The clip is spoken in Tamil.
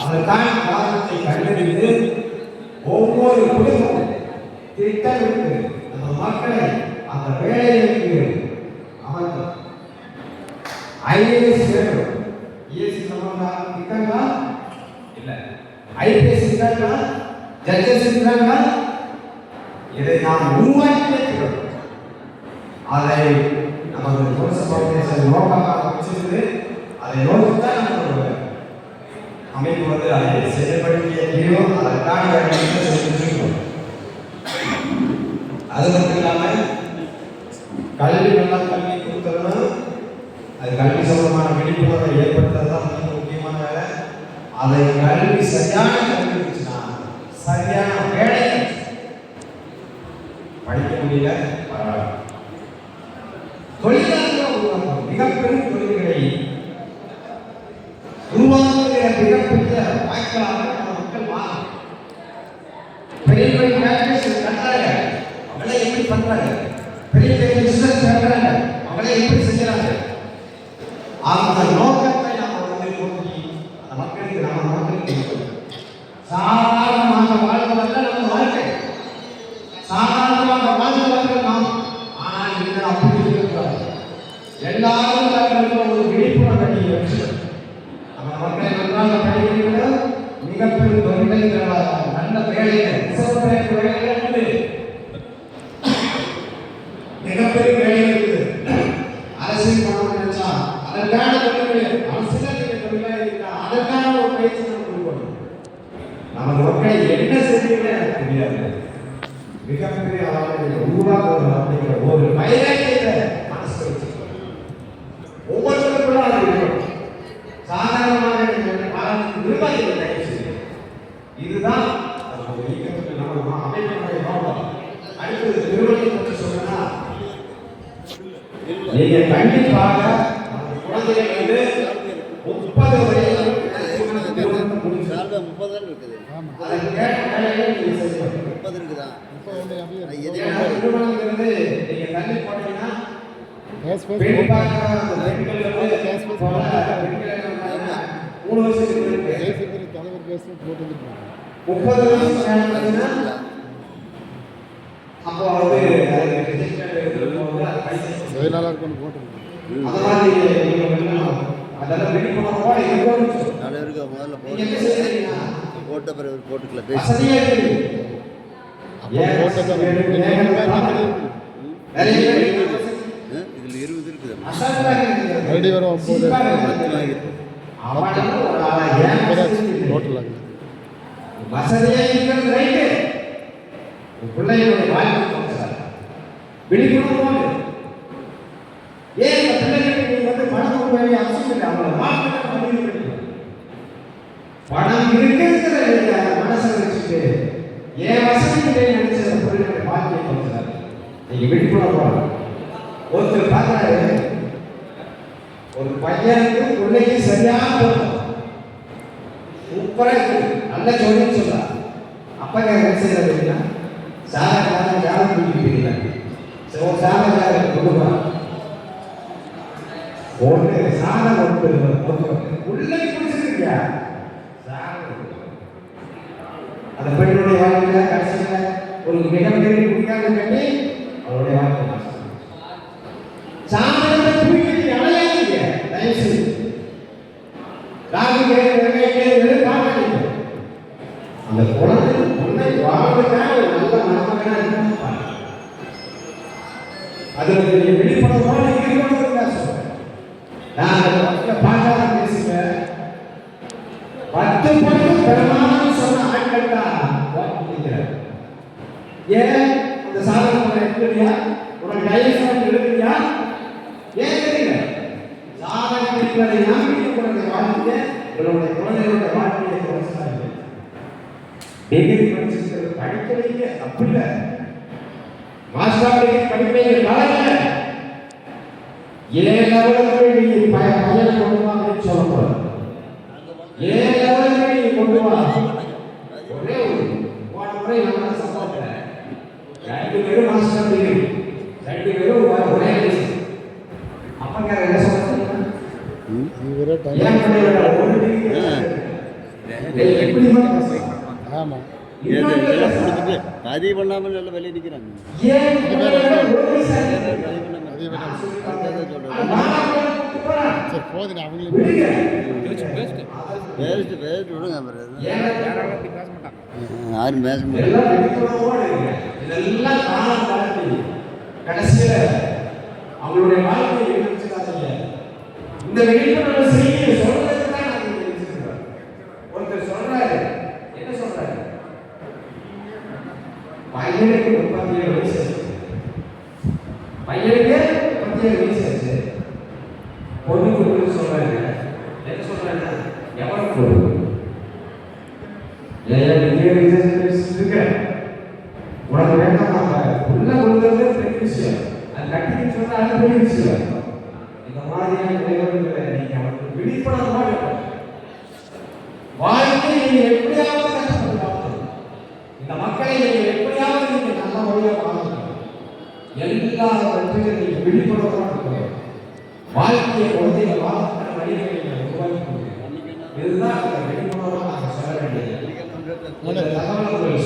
அதற்கான காரணத்தை கண்டறிந்து ஒவ்வொரு குடும்பமும் திட்டமிட்டு அந்த மக்களை அந்த வேலைகளுக்கு அமர்த்தம். ஐஏஎஸ் வேணும், ஏசி இருக்காங்களா இல்ல, ஐபிஎஸ் இருக்காங்களா, ஜட்ஜஸ் இருக்காங்களா, இதை நாம் உருவாக்கி வைக்கிறோம். அதை நமது பவுண்டேஷன் நோக்கமாக வச்சிருந்து அதை நோக்கித்தான் நம்மளோட அமைப்பு வந்து அதை செயல்படுத்திய தீரும். அதற்கான செஞ்சிருக்கோம். அது மட்டும் இல்லாமல் கல்வி நல்லா கல்வி கொடுக்கணும், அது கல்வி சம்பந்தமான விழிப்புணர்வை ஏற்படுத்துறது தான் மிக முக்கியமான வேலை. அதை கல்வி சரியான கல்வி இருந்துச்சுன்னா சரியான வேலை படிக்க முடியல, பரவாயில்ல. தொழிலாளர்கள் உருவாக்கும் மிகப்பெரிய தொழில்களை உருவாக்குகிற மிகப்பெரிய வாய்ப்பாக நம்ம மக்கள் மாறும். பெரிய பெரிய ஃபேக்டரிஸ் கட்டுறாங்க, அவங்களே எப்படி பண்றாங்க, பெரிய பெரிய பிசினஸ் பண்றாங்க, அவங்களே எப்படி செய்யறாங்க. அந்த நோக்கத்தை நம்ம வந்து நோக்கி அந்த மக்களுக்கு நம்ம மக்களுக்கு சாதாரணமாக வாழ்வதல்ல நம்ம வாழ்க்கை, சாதாரணமாக வாழ்வதல்ல நாம். ஆனால் நீங்கள் அப்படி இருக்கிறார், எல்லாரும் தங்களுக்கு ஒரு விழிப்புணர்வை வச்சு நம்ம மக்களை நன்றாக படிக்கிறீர்கள். மிகப்பெரிய தொழிலை நல்ல வேலைகள் மிகப்பெரிய வேலைகள் இருக்குது. அரசியல் பணம் நினைச்சா அதற்கான தொழில்கள், அரசியல் தொழிலாக இருக்கா அதற்கான ஒரு பயிற்சி நம்ம கொடுக்கணும். நம்ம மக்களை என்ன செய்யணும்னு எனக்கு தெரியாது. மிகப்பெரிய அளவில் உருவாக்குவது அப்படிங்கிற ஒரு வைராக்கியத்தை மனசு வச்சு ஒவ்வொருத்தருக்குள்ள அது இருக்கணும். சாதாரணமாக நிர்வாகிகள் இதுதான் நம்ம அமைப்பினுடைய நோக்கம். அடுத்தது நிறுவனத்தை பற்றி சொன்னா நீங்க கண்டிப்பாக குழந்தைகள் வந்து 30 வயது 30 இருக்குது. போட்டுக்கல பேசி இதுல 20 இருக்குது. வசதியா இருக்கிறது ரைட்டு, பிள்ளைகளுடைய வாழ்க்கை விழிப்புணர்வு. ஏன் இந்த பிள்ளைகளுக்கு நீங்க வந்து பணம் கொடுக்க வேண்டிய அவசியம் இல்லை, அவங்கள வாழ்க்கை பணம் இருக்கிற மனசை வச்சுட்டு ஏன் வசதிகளை நினைச்ச பிள்ளைகளுடைய வாழ்க்கையை கொடுக்கிறார். நீங்க விழிப்புணர்வு. ஒருத்தர் பார்க்கிறாரு, ஒரு பையனுக்கு பிள்ளைக்கு சரியான பொருத்தம் சூப்பரா இருக்கு, நல்ல ஜோடின்னு சொல்றான். அப்ப என்ன செய்யறது, சாதாரண ஜாதகம் தூக்கிட்டு ஒரு சாதாரண கொடுப்பான், ஒன்று சாதம் உள்ளே பிடிச்சிருக்கியா அந்த பெண்ணுடைய வாழ்க்கையில கடைசியில ஒரு மிகப்பெரிய குடிக்காக கட்டி அவருடைய வாழ்க்கை சாதனத்தை தூக்கிட்டு அடையாதீங்க. தயவுசெய்து அந்த குழந்தை உன்னை வாழ்வுக்காக ஒரு நல்ல மனமாக இருக்க அது ஒரு விழிப்புணர்வோடு இருக்கணும். சொல்றேன் நான் அந்த பார்க்காத பேசுகிறேன். 10 படம் பெருமானம் சொன்ன ஆட்கள் தான் ஏன் அந்த சாதனை எடுக்கலையா, உனக்கு டைரக்ஷன் எடுக்கலையா, ஏன் தெரியல. சாதனை இருக்கிறதை நம்பிக்கை வாழ்க்கை உங்களுடைய குழந்தைகளுடைய வாழ்க்கையை டிகிரி படிச்சிருக்கிறது படிக்க வைக்க தப்பு இல்லை, மாஸ்டர் டிகிரி படிக்க வைக்க பழகல. ஏன் லெவலுக்கு நீ பையனை கொண்டு வாங்கன்னு சொல்லக்கூடாது. ஏன் லெவலுக்கு நீ கொண்டு வா, ஒரே ஒரு போன முறை நம்ம சப்போர்ட்ல 2 பேரும் மாஸ்டர் டிகிரி 2 பேரும் ஒரே அப்பங்க என்ன சொல்றாங்க, ஏன் பண்ணல ஒரு டிகிரி இதெல்லாம் கொடுத்துட்டு பதிவு பண்ணாமல் நல்ல விலை நிற்கிறாங்க. ஏன் பதிவு பண்ணாமல் சரி போதும் அவங்களே பேசிட்டு விடுங்க. அப்புறம் யாரும் பேச முடியாது. எல்லாம் விழிப்புணர்வோடு இதெல்லாம் காலம் தாண்டி கடைசியில அவங்களுடைய வாழ்க்கையை எதிர்த்துக்காதீங்க. இந்த விழிப்புணர்வு செய்தியை சொல்றதுக்கு தான் நாங்கள் இங்க வச்சிருக்கிறோம். ஒருத்தர் சொல்றாரு, என்ன சொல்றாரு? பையனுக்கு 37 வயசு ஆச்சு. பையனுக்கு 37 வயசு ஆச்சு. பொண்ணுக்கு சொல்றாரு, என்ன சொல்றாருன்னா எவனுக்கு பொண்ணு உனக்கு வேண்டாம் உள்ள கொள்வது பெரிய விஷயம். அது கட்டின்னு சொன்னா அது பெரிய விஷயம். இந்த மாதிரியான நிலைமைகளை நீங்க அவனுக்கு விழிப்புணர்வா இருக்கணும். வாழ்க்கையை நீங்க எப்படியாவது கஷ்டப்பட்டு பார்க்கணும். இந்த மக்களை நீங்க எப்படியாவது நீங்க நல்ல வழியா வாழணும். எல்லாவற்றையும் நீங்க விழிப்புணர்வா இருக்கணும். வாழ்க்கையை குழந்தைங்க வாழ்க்கையான வழிகளை நீங்க உருவாக்கி கொடுக்கணும். இதுதான் அந்த விழிப்புணர்வா நாங்கள் சொல்ல வேண்டியது. இந்த தகவல்கள்